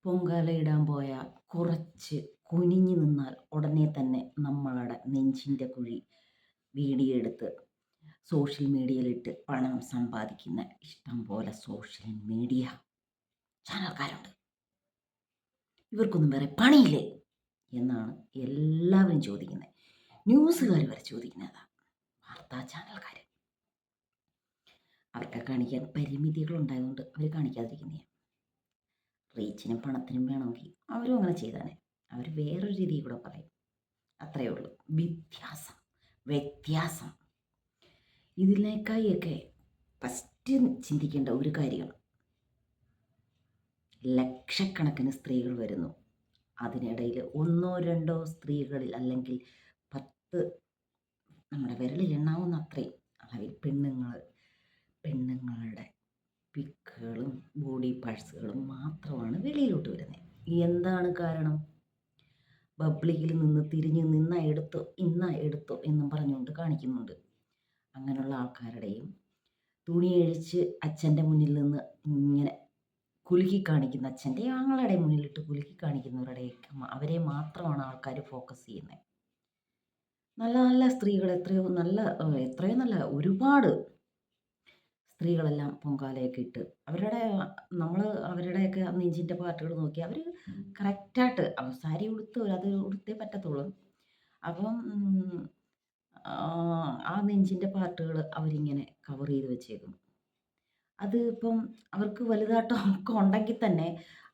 പൊങ്കാലയിടാൻ പോയാൽ കുറച്ച് കുനിഞ്ഞു നിന്നാൽ ഉടനെ തന്നെ നമ്മളുടെ നെഞ്ചിൻ്റെ കുഴി വീഡിയോ എടുത്ത് സോഷ്യൽ മീഡിയയിലിട്ട് പണം സമ്പാദിക്കുന്ന ഇഷ്ടം പോലെ സോഷ്യൽ മീഡിയ ചാനൽക്കാരുണ്ട്. ഇവർക്കൊന്നും വേറെ പണിയില്ലേ എന്നാണ് എല്ലാവരും ചോദിക്കുന്നത്. ന്യൂസുകാർ വരെ ചോദിക്കുന്നതാണ്. വാർത്താ ചാനൽക്കാർ അവർക്ക് കാണിക്കാൻ പരിമിതികളുണ്ടായതുകൊണ്ട് അവർ കാണിക്കാതിരിക്കുന്നതാണ്. റീച്ചിനും പണത്തിനും വേണമെങ്കിൽ അവരും അങ്ങനെ ചെയ്താനെ. അവർ വേറൊരു രീതിയിൽ കൂടെ പറയും. അത്രയേ ഉള്ളൂ വ്യത്യാസം. ഇതിനേക്കായൊക്കെ ഫസ്റ്റ് ചിന്തിക്കേണ്ട ഒരു കാര്യം, ലക്ഷക്കണക്കിന് സ്ത്രീകൾ വരുന്നു. അതിനിടയിൽ ഒന്നോ രണ്ടോ സ്ത്രീകളിൽ അല്ലെങ്കിൽ 10 നമ്മുടെ വിരലിൽ എണ്ണാവുന്ന അത്രയും അളവിൽ പെണ്ണുങ്ങളുടെ പിക്കുകളും ബോഡി പാർട്സുകളും മാത്രമാണ് വെളിയിലോട്ട് വരുന്നത്. എന്താണ് കാരണം? പബ്ലിക്കിൽ നിന്ന് തിരിഞ്ഞ് ഇന്ന എടുത്തോ എന്നും പറഞ്ഞുകൊണ്ട് കാണിക്കുന്നുണ്ട്. അങ്ങനെയുള്ള ആൾക്കാരുടെയും തുണിയഴിച്ച് അച്ഛൻ്റെ മുന്നിൽ നിന്ന് ഇങ്ങനെ കുലുക്കി കാണിക്കുന്ന, അച്ഛൻ്റെ ആങ്ങളുടെ മുന്നിലിട്ട് കുലുക്കി കാണിക്കുന്നവരുടെയൊക്കെ അവരെ മാത്രമാണ് ആൾക്കാർ ഫോക്കസ് ചെയ്യുന്നത്. നല്ല നല്ല സ്ത്രീകൾ എത്രയോ നല്ല ഒരുപാട് സ്ത്രീകളെല്ലാം പൊങ്കാലയൊക്കെ ഇട്ട് അവരുടെയൊക്കെ നെഞ്ചിൻ്റെ പാർട്ടുകൾ നോക്കി അവർ കറക്റ്റായിട്ട് സാരി അത് ഉടുത്തേ പറ്റത്തുള്ളൂ. അപ്പം ആ നെഞ്ചിൻ്റെ പാർട്ടുകൾ അവരിങ്ങനെ കവർ ചെയ്ത് വെച്ചേക്കും. അത് ഇപ്പം അവർക്ക് വലുതായിട്ടൊക്കെ ഉണ്ടെങ്കിൽ തന്നെ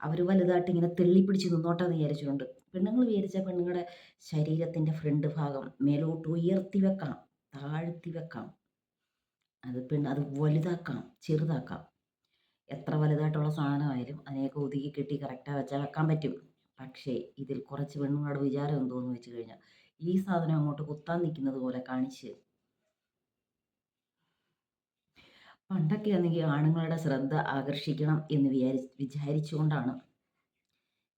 അവർ വലുതായിട്ട് ഇങ്ങനെ തെള്ളിപ്പിടിച്ച് നിന്നോട്ടെ എന്ന് വിചാരിച്ചുകൊണ്ട് പെണ്ണുങ്ങൾ വിചാരിച്ചാൽ പെണ്ണുങ്ങളുടെ ശരീരത്തിൻ്റെ ഫ്രണ്ട് ഭാഗം മേലോട്ട് ഉയർത്തി വെക്കാം, താഴ്ത്തി വെക്കാം. അത് വലുതാക്കാം, ചെറുതാക്കാം. എത്ര വലുതായിട്ടുള്ള സാധനമായാലും അതിനെയൊക്കെ ഒതുക്കി കെട്ടി കറക്റ്റായി വെച്ചാൽ വെക്കാൻ പറ്റും. പക്ഷേ ഇതിൽ കുറച്ച് പെണ്ണുങ്ങളുടെ വിചാരം എന്തോന്ന് വെച്ച് കഴിഞ്ഞാൽ ഈ സാധനം അങ്ങോട്ട് കുത്താൻ നിൽക്കുന്നത് പോലെ കാണിച്ച്, പണ്ടൊക്കെ ആണെങ്കിൽ ആണുങ്ങളുടെ ശ്രദ്ധ ആകർഷിക്കണം എന്ന് വിചാരിച്ചുകൊണ്ടാണ്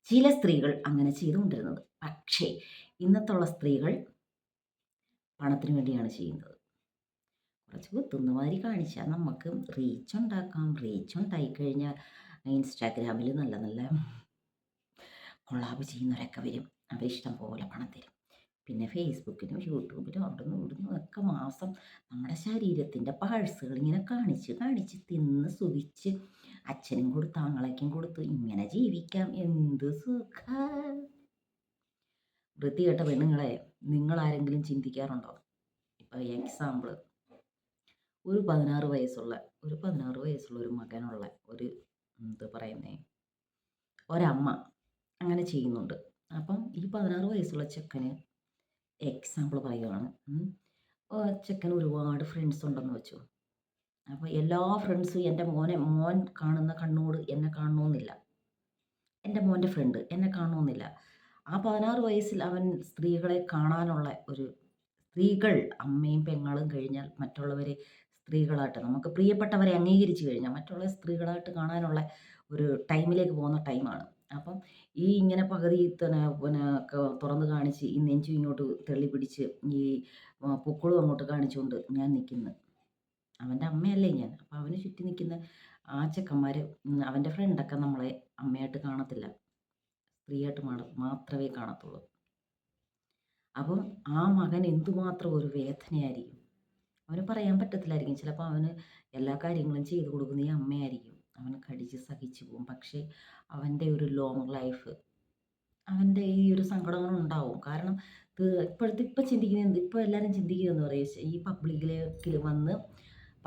ചില സ്ത്രീകൾ അങ്ങനെ ചെയ്തുകൊണ്ടിരുന്നത്. പക്ഷേ ഇന്നത്തുള്ള സ്ത്രീകൾ പണത്തിന് വേണ്ടിയാണ് ചെയ്യുന്നത്. കുറച്ച് കുത്തുന്ന മാതിരി കാണിച്ചാൽ നമുക്ക് റീച്ച് ഉണ്ടാക്കാം. റീച്ച് ഉണ്ടായിക്കഴിഞ്ഞാൽ ഇൻസ്റ്റാഗ്രാമിൽ നല്ല നല്ല കൊളാബ് ചെയ്യുന്നവരൊക്കെ വരും. അവരിഷ്ടം പോലെ പണം തരും. പിന്നെ ഫേസ്ബുക്കിലും യൂട്യൂബിലും അവിടുന്ന് ഇവിടുന്ന് ഒക്കെ മാസം നമ്മുടെ ശരീരത്തിൻ്റെ പാഴ്സുകൾ ഇങ്ങനെ കാണിച്ച് തിന്ന് സുഖിച്ച് അച്ഛനും കൊടുത്ത് ആങ്ങളയ്ക്കും കൊടുത്ത് ഇങ്ങനെ ജീവിക്കാം. എന്ത് സുഖം! വൃത്തികെട്ട പെണ്ണുങ്ങളെ, നിങ്ങളാരെങ്കിലും ചിന്തിക്കാറുണ്ടോ? ഇപ്പം എക്സാമ്പിൾ, ഒരു 16 വയസ്സുള്ള ഒരു മകനുള്ള ഒരു ഒരമ്മ അങ്ങനെ ചെയ്യുന്നുണ്ട്. അപ്പം ഈ 16 വയസ്സുള്ള ചെക്കന് എക്സാമ്പിൾ പറയുകയാണ്. ചെക്കന് ഒരുപാട് ഫ്രണ്ട്സ് ഉണ്ടെന്ന് വെച്ചു. അപ്പോൾ എല്ലാ ഫ്രണ്ട്സും എൻ്റെ മോൻ കാണുന്ന കണ്ണോട് എന്നെ കാണണമെന്നില്ല. എൻ്റെ മോൻ്റെ ഫ്രണ്ട് എന്നെ കാണണമെന്നില്ല. ആ 16 വയസ്സിൽ അവൻ സ്ത്രീകളെ കാണാനുള്ള സ്ത്രീകൾ, അമ്മയും പെങ്ങളും കഴിഞ്ഞാൽ മറ്റുള്ളവരെ സ്ത്രീകളായിട്ട്, നമുക്ക് പ്രിയപ്പെട്ടവരെ അംഗീകരിച്ചു കഴിഞ്ഞാൽ മറ്റുള്ള സ്ത്രീകളായിട്ട് കാണാനുള്ള ഒരു ടൈമിലേക്ക് പോകുന്ന ടൈമാണ്. അപ്പം ഈ ഇങ്ങനെ പകുതി തുറന്ന് കാണിച്ച് ഈ നെഞ്ചും ഇങ്ങോട്ട് തള്ളിപ്പിടിച്ച് ഈ പൊക്കിളും അങ്ങോട്ട് കാണിച്ചുകൊണ്ട് ഞാൻ നിൽക്കുന്നു. അവൻ്റെ അമ്മയല്ലേ ഞാൻ. അപ്പം അവന് ചുറ്റി നിൽക്കുന്ന ആ ചെക്കന്മാർ, അവൻ്റെ ഫ്രണ്ടൊക്കെ നമ്മളെ അമ്മയായിട്ട് കാണത്തില്ല, സ്ത്രീയായിട്ട് മാത്രമേ കാണത്തുള്ളൂ. അപ്പം ആ മകൻ എന്തുമാത്രം ഒരു വേദനയായിരിക്കും. അവന് പറയാൻ പറ്റത്തില്ലായിരിക്കും. ചിലപ്പോൾ അവന് എല്ലാ കാര്യങ്ങളും ചെയ്തു കൊടുക്കുന്ന ഈ അമ്മയായിരിക്കും. അവന് കടിച്ച് സഹിച്ചു പോകും. പക്ഷേ അവൻ്റെ ഒരു ലോങ് ലൈഫ്, അവൻ്റെ ഈ ഒരു സങ്കടങ്ങളുണ്ടാവും. കാരണം ഇപ്പം ചിന്തിക്കുന്നത്, ഇപ്പോൾ എല്ലാവരും ചിന്തിക്കുന്നതെന്ന് പറയുക, ഈ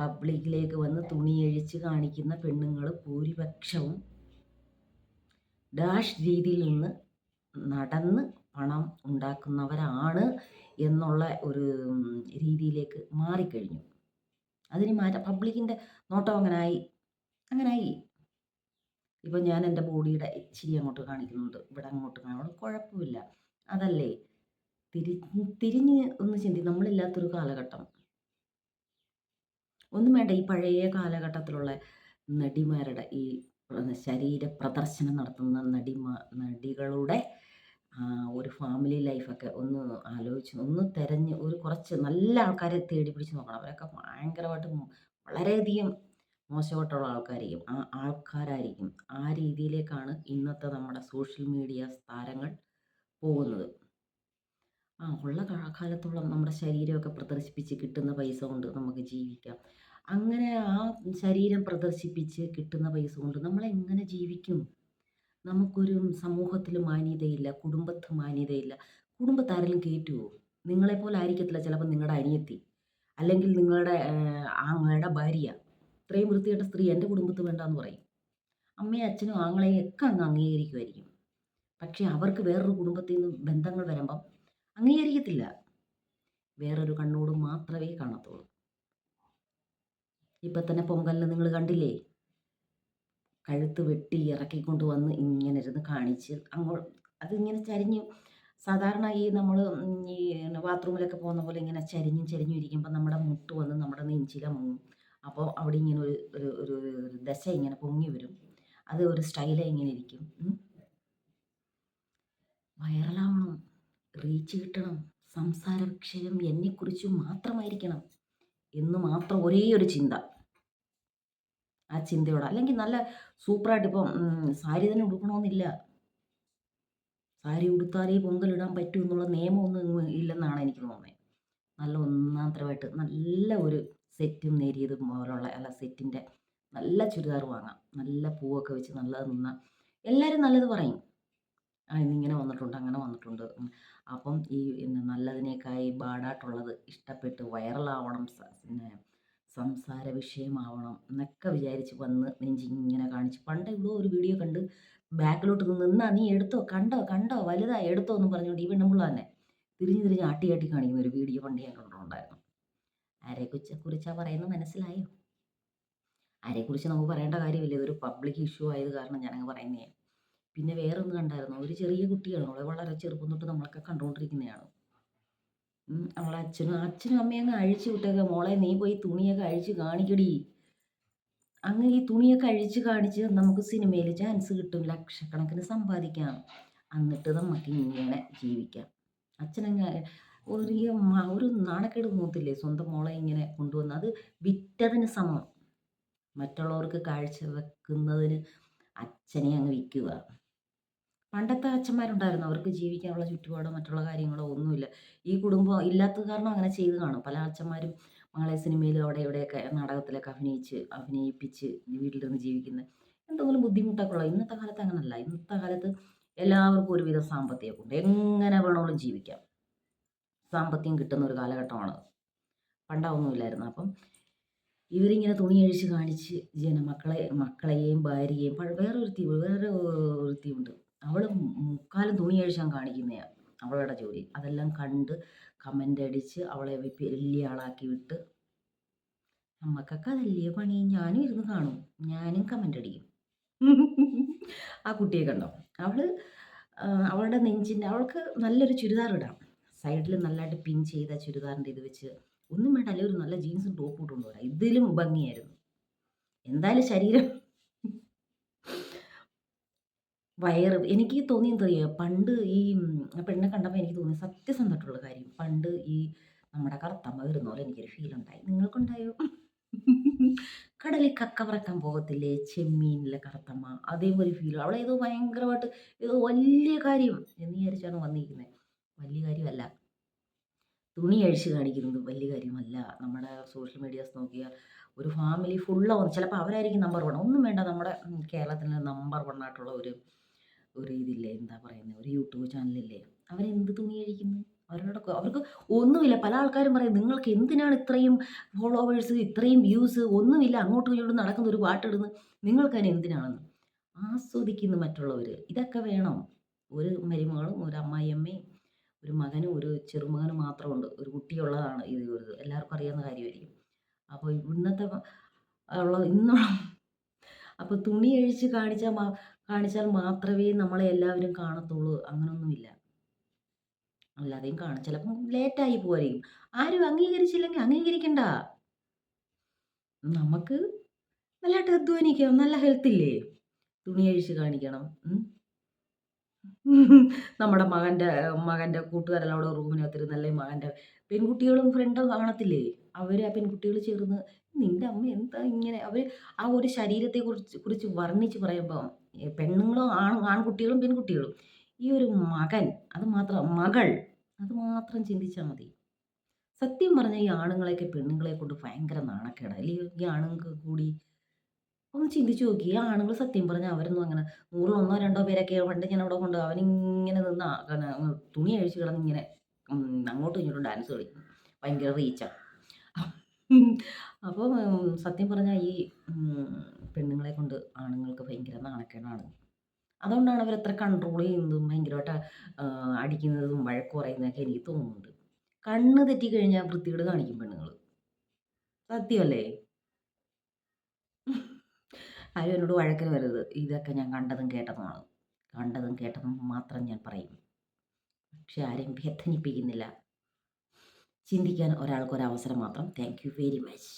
പബ്ലിക്കിലേക്ക് വന്ന് തുണിയഴിച്ച് കാണിക്കുന്ന പെണ്ണുങ്ങൾ ഭൂരിപക്ഷവും ഡാഷ് രീതിയിൽ നിന്ന് നടന്ന് പണം ഉണ്ടാക്കുന്നവരാണ് എന്നുള്ള ഒരു രീതിയിലേക്ക് മാറിക്കഴിഞ്ഞു. അതിന് മാറ്റം, പബ്ലിക്കിൻ്റെ നോട്ടം അങ്ങനായി. ഇപ്പം ഞാൻ എൻ്റെ ബോഡിയുടെ ഇച്ചിരി അങ്ങോട്ട് കാണിക്കുന്നുണ്ട്, ഇവിടെ അങ്ങോട്ട് കാണിക്കുന്നുണ്ട്, കുഴപ്പമില്ല. അതല്ലേ തിരിഞ്ഞ് ഒന്ന് നമ്മളില്ലാത്തൊരു കാലഘട്ടം ഒന്നും വേണ്ട. ഈ പഴയ കാലഘട്ടത്തിലുള്ള നടിമാരുടെ ഈ ശരീര പ്രദർശനം നടത്തുന്ന നടികളുടെ ഒരു ഫാമിലി ലൈഫൊക്കെ ഒന്ന് ആലോചിച്ച് ഒന്ന് കുറച്ച് നല്ല ആൾക്കാരെ തേടി പിടിച്ച് നോക്കണം. അവരൊക്കെ ഭയങ്കരമായിട്ട് വളരെയധികം മോശമായിട്ടുള്ള ആൾക്കാരായിരിക്കും. ആ രീതിയിലേക്കാണ് ഇന്നത്തെ നമ്മുടെ സോഷ്യൽ മീഡിയ താരങ്ങൾ പോകുന്നത്. ഉള്ള കാലത്തോളം നമ്മുടെ ശരീരമൊക്കെ പ്രദർശിപ്പിച്ച് കിട്ടുന്ന പൈസ കൊണ്ട് നമുക്ക് ജീവിക്കാം. അങ്ങനെ ആ ശരീരം പ്രദർശിപ്പിച്ച് കിട്ടുന്ന പൈസ കൊണ്ട് നമ്മളെങ്ങനെ ജീവിക്കും? നമുക്കൊരു സമൂഹത്തിൽ മാന്യതയില്ല, കുടുംബത്ത് മാന്യതയില്ല. കുടുംബത്ത് ആരെങ്കിലും കേറ്റുവോ? നിങ്ങളെപ്പോലെ ആയിരിക്കത്തില്ല ചിലപ്പോൾ നിങ്ങളുടെ അനിയത്തി, അല്ലെങ്കിൽ നിങ്ങളുടെ ആങ്ങളയുടെ ഭാര്യ. ഇത്രയും വൃത്തികെട്ട സ്ത്രീ എൻ്റെ കുടുംബത്ത് വേണ്ടാന്ന് പറയും. അമ്മയും അച്ഛനും ആങ്ങളെയും ഒക്കെ അങ്ങ് അംഗീകരിക്കുമായിരിക്കും. പക്ഷേ അവർക്ക് വേറൊരു കുടുംബത്തിൽ നിന്ന് ബന്ധങ്ങൾ വരുമ്പം അംഗീകരിക്കത്തില്ല. വേറൊരു കണ്ണോട് മാത്രമേ കാണത്തുള്ളൂ. ഇപ്പം തന്നെ പൊങ്കലിന് നിങ്ങൾ കണ്ടില്ലേ? കഴുത്ത് വെട്ടി ഇറക്കിക്കൊണ്ട് വന്ന് ഇങ്ങനെ ഇരുന്ന് കാണിച്ച് അതിങ്ങനെ ചരിഞ്ഞ്, സാധാരണ ഈ നമ്മൾ ഈ ബാത്റൂമിലൊക്കെ പോകുന്ന പോലെ ഇങ്ങനെ ചരിഞ്ഞും ചരിഞ്ഞും ഇരിക്കുമ്പോൾ നമ്മുടെ മുട്ട് വന്ന് നമ്മുടെ നെഞ്ചില മുങ്ങും. അപ്പോൾ അവിടെ ഇങ്ങനെ ഒരു ഒരു ഒരു ഒരു ദശ ഇങ്ങനെ പൊങ്ങി വരും. അത് ഒരു സ്റ്റൈലായി ഇങ്ങനെ ഇരിക്കും. വൈറലാവണം, റീച്ച് കിട്ടണം, സംസാര വിഷയം എന്നെക്കുറിച്ച് മാത്രമായിരിക്കണം എന്ന് മാത്രം ഒരേ ഒരു ചിന്ത. ആ ചിന്തയോടെ, അല്ലെങ്കിൽ നല്ല സൂപ്പറായിട്ട് ഇപ്പം സാരി തന്നെ ഉടുക്കണമെന്നില്ല. സാരി ഉടുത്താലേ പൊങ്കലിടാൻ പറ്റൂ എന്നുള്ള നിയമമൊന്നും ഇല്ലെന്നാണ് എനിക്ക് തോന്നുന്നത്. നല്ല ഒന്നാന്തരമായിട്ട് നല്ല ഒരു സെറ്റും നേരിയതും പോലുള്ള സെറ്റിൻ്റെ നല്ല ചുരിദാർ വാങ്ങാം. നല്ല പൂവൊക്കെ വെച്ച് നല്ലത് നിന്നാൽ എല്ലാവരും നല്ലത് പറയും. ഇന്നിങ്ങനെ വന്നിട്ടുണ്ട്, അങ്ങനെ വന്നിട്ടുണ്ട്. അപ്പം ഈ നല്ലതിനേക്കായി ബാഡായിട്ടുള്ളത് ഇഷ്ടപ്പെട്ട് വൈറലാവണം, പിന്നെ സംസാര വിഷയമാവണം എന്നൊക്കെ വിചാരിച്ച് വന്ന് നെഞ്ചിങ്ങനെ കാണിച്ച്, പണ്ട് ഇവിടെ ഒരു വീഡിയോ കണ്ട് ബാക്കിലോട്ട് നിന്നാ നീ എടുത്തോ, കണ്ടോ വലുതായി എടുത്തോ എന്ന് പറഞ്ഞുകൊണ്ട് ഈ പെണ്ണുമ്പിള്ള തന്നെ തിരിഞ്ഞ് ആട്ടി കാണിക്കുന്ന ഒരു വീഡിയോ പണ്ട് ഞാൻ കണ്ടിട്ടുണ്ടായിരുന്നു. ആരെക്കുറിച്ചാണ് പറയുന്നത് മനസ്സിലായോ? ആരെക്കുറിച്ച് നമുക്ക് പറയേണ്ട കാര്യമില്ല. ഇതൊരു പബ്ലിക് ഇഷ്യൂ ആയത് കാരണം ഞാനങ്ങ് പറയുന്നേ. പിന്നെ വേറൊന്ന് കണ്ടായിരുന്നു, ഒരു ചെറിയ കുട്ടിയാണ്, അവളെ വളരെ ചെറുപ്പം തൊട്ട് നമ്മളൊക്കെ കണ്ടുകൊണ്ടിരിക്കുന്നതാണ്. അവളെ അച്ഛനും അമ്മയും അങ്ങ് അഴിച്ചു വിട്ടേക്ക, മോളെ നീ പോയി തുണിയൊക്കെ അഴിച്ച് കാണിക്കടി. അങ്ങ് ഈ തുണിയൊക്കെ അഴിച്ച് കാണിച്ച് നമുക്ക് സിനിമയിൽ ചാൻസ് കിട്ടും, ലക്ഷക്കണക്കിന് സമ്പാദിക്കാം, എന്നിട്ട് നമുക്ക് ഇങ്ങനെ ജീവിക്കാം. അച്ഛനങ്ങ് ഒരു നാണക്കേട് തോന്നത്തില്ലേ സ്വന്തം മോളെ ഇങ്ങനെ കൊണ്ടുവന്ന്? അത് വിറ്റതിന് സമം. മറ്റുള്ളവർക്ക് കാഴ്ച വെക്കുന്നതിന് അച്ഛനെ അങ്ങ് വിൽക്കുക. പണ്ടത്തെ അച്ഛന്മാരുണ്ടായിരുന്നു, അവർക്ക് ജീവിക്കാനുള്ള ചുറ്റുപാടോ മറ്റുള്ള കാര്യങ്ങളോ ഒന്നുമില്ല. ഈ കുടുംബം ഇല്ലാത്തത് കാരണം അങ്ങനെ ചെയ്ത് കാണും. പല അച്ഛന്മാരും മകളെ സിനിമയിൽ അവിടെ ഇവിടെയൊക്കെ നാടകത്തിലൊക്കെ അഭിനയിപ്പിച്ച് വീട്ടിലിരുന്ന് ജീവിക്കുന്നത് എന്തെങ്കിലും ബുദ്ധിമുട്ടൊക്കെ ഉള്ളത്. ഇന്നത്തെ കാലത്ത് അങ്ങനല്ല. ഇന്നത്തെ കാലത്ത് എല്ലാവർക്കും ഒരുവിധം സാമ്പത്തികമുണ്ട്, എങ്ങനെ വേണമെങ്കിലും ജീവിക്കാം. സാമ്പത്തികം കിട്ടുന്ന ഒരു കാലഘട്ടമാണ്. പണ്ടൊന്നുമില്ലായിരുന്നു. അപ്പം ഇവരിങ്ങനെ തുണി അഴിച്ച് കാണിച്ച് മക്കളെയും ഭാര്യയെയും വേറെ ഒരുത്തിയുണ്ട്, അവൾ മുക്കാലും തുണി അഴിച്ചാൻ കാണിക്കുന്നതാണ് അവളുടെ ജോലി. അതെല്ലാം കണ്ട് കമൻ്റ് അടിച്ച് അവളെ വലിയ ആളാക്കി വിട്ട്, നമ്മക്കൊക്കെ അതല്ലേ പണി, ഞാനും ഇരുന്ന് കാണും, ഞാനും കമൻ്റ് അടിക്കും. ആ കുട്ടിയെ കണ്ടോ? അവളുടെ അവൾക്ക് നല്ലൊരു ചുരിദാർ ഇടാം, സൈഡിൽ നല്ലതായിട്ട് പിൻ ചെയ്ത ചുരിദാറിൻ്റെ ഇത് വെച്ച് ഒന്നും വേണ്ട, അല്ലെങ്കിൽ ഒരു നല്ല ജീൻസും ടോപ്പ് ഇട്ടുകൊണ്ട് വരാം, ഇതിലും ഭംഗിയായിരുന്നു. എന്തായാലും ശരീരം എനിക്ക് തോന്നിയെന്തറിയോ, പണ്ട് ഈ പെണ്ണെ കണ്ടപ്പോൾ എനിക്ക് തോന്നി സത്യസന്ധമായിട്ടുള്ള കാര്യം, പണ്ട് ഈ നമ്മുടെ കറുത്തമ്മ വരുന്ന പോലെ എനിക്കൊരു ഫീൽ ഉണ്ടായി. നിങ്ങൾക്കുണ്ടായോ? കടലിൽ കക്ക പറക്കാൻ പോകത്തില്ലേ ചെമ്മീനിലെ കറുത്തമ്മ, അതേപോലെ ഫീൽ. അവളേതോ ഭയങ്കരമായിട്ട് ഏതോ വലിയ കാര്യം എന്ന് വിചാരിച്ചാണ് വന്നിരിക്കുന്നത്. വലിയ കാര്യമല്ല. തുണി അഴിച്ച് കാണിക്കുന്നത് വലിയ കാര്യമല്ല. നമ്മുടെ സോഷ്യൽ മീഡിയാസ് നോക്കിയാൽ ഒരു ഫാമിലി ഫുള്ളാവും, ചിലപ്പോൾ അവരായിരിക്കും നമ്പർ 1. ഒന്നും വേണ്ട, നമ്മുടെ കേരളത്തിൽ നമ്പർ 1 ആയിട്ടുള്ള ഒരു ഇതില്ലേ, എന്താ പറയുന്നത്, ഒരു യൂട്യൂബ് ചാനലില്ലേ, അവരെന്ത് തുണി അഴിക്കുന്നു? അവർക്ക് ഒന്നുമില്ല. പല ആൾക്കാരും പറയും, നിങ്ങൾക്ക് എന്തിനാണ് ഇത്രയും ഫോളോവേഴ്സ്, ഇത്രയും വ്യൂസ്? ഒന്നുമില്ല, അങ്ങോട്ടും ഇങ്ങോട്ടും നടക്കുന്ന ഒരു പാട്ടിടുന്നു, നിങ്ങൾക്കതിന് എന്തിനാണെന്ന് ആസ്വദിക്കുന്നു മറ്റുള്ളവർ. ഇതൊക്കെ വേണം. ഒരു മരുമകളും ഒരു അമ്മായിയമ്മയും ഒരു മകനും ഒരു ചെറുമകനും മാത്രമുണ്ട്, ഒരു കുട്ടിയുള്ളതാണ് ഇത്. എല്ലാവർക്കും അറിയാവുന്ന കാര്യമായിരിക്കും. അപ്പോൾ ഇന്നുള്ള അപ്പോൾ തുണി അഴിച്ച് കാണിച്ചാൽ മാത്രമേ നമ്മളെ എല്ലാവരും കാണത്തുള്ളൂ, അങ്ങനൊന്നുമില്ല. അല്ലാതെയും കാണും. ചിലപ്പം ലേറ്റായി പോവായിരിക്കും. ആരും അംഗീകരിച്ചില്ലെങ്കിൽ അംഗീകരിക്കണ്ട. നമുക്ക് നല്ലതായിട്ട് അധ്വാനിക്കാം, നല്ല ഹെൽത്തില്ലേ? തുണി അഴിച്ച് കാണിക്കണം. നമ്മുടെ മകൻ്റെ കൂട്ടുകാരെല്ലാം അവിടെ റൂമിനകത്തിരുന്ന്, അല്ലെങ്കിൽ മകൻ്റെ പെൺകുട്ടികളും ഫ്രണ്ടും കാണത്തില്ലേ, അവർ ആ പെൺകുട്ടികൾ ചേർന്ന് നിന്റെ അമ്മ എന്താ ഇങ്ങനെ അവര് ആ ഒരു ശരീരത്തെ കുറിച്ച് കുറിച്ച് വർണ്ണിച്ച് പറയുമ്പം പെണ്ണുങ്ങളും ആൺകുട്ടികളും പെൺകുട്ടികളും ഈ ഒരു മകൻ അത് മാത്രം മകൾ അത് മാത്രം ചിന്തിച്ചാൽ മതി. സത്യം പറഞ്ഞാൽ ഈ ആണുങ്ങളെയൊക്കെ പെണ്ണുങ്ങളെ കൊണ്ട് ഭയങ്കര നാണക്കേടാ. അല്ലേ ഈ ആണുങ്ങൾക്ക് കൂടി ഒന്ന് ചിന്തിച്ചു നോക്കി. ഈ ആണുങ്ങൾ സത്യം പറഞ്ഞാൽ അവരൊന്നും അങ്ങനെ നൂറിൽ ഒന്നോ രണ്ടോ പേരൊക്കെ പണ്ട് ഞാൻ അവിടെ കൊണ്ട് അവനിങ്ങനെ നിന്ന് തുണി അഴിച്ച് കിടന്ന് ഇങ്ങനെ അങ്ങോട്ടും ഇങ്ങോട്ടും ഡാൻസ് കളിക്കും. ഭയങ്കര റീച്ചാ. അപ്പം സത്യം പറഞ്ഞാൽ ഈ ഉം, പെണ്ണുങ്ങളെ കൊണ്ട് ആണുങ്ങൾക്ക് ഭയങ്കര നാണക്കേടാണ്. അതുകൊണ്ടാണ് അവരത്ര കൺട്രോൾ ചെയ്യുന്നതും ഭയങ്കരമായിട്ട് അടിക്കുന്നതും വഴക്ക് പറയുന്നതൊക്കെ എനിക്ക് തോന്നുന്നുണ്ട്. കണ്ണ് തെറ്റിക്കഴിഞ്ഞാൽ വൃത്തികേട് കാണിക്കും പെണ്ണുങ്ങൾ. സത്യമല്ലേ? ആരും എന്നോട് വഴക്കിന് വരരുത്. ഇതൊക്കെ ഞാൻ കണ്ടതും കേട്ടതുമാണ്. കണ്ടതും കേട്ടതും മാത്രം ഞാൻ പറയും. പക്ഷെ ആരെയും വേദനിപ്പിക്കുന്നില്ല. ചിന്തിക്കാൻ ഒരാൾക്കൊരവസരം മാത്രം. Thank you very much.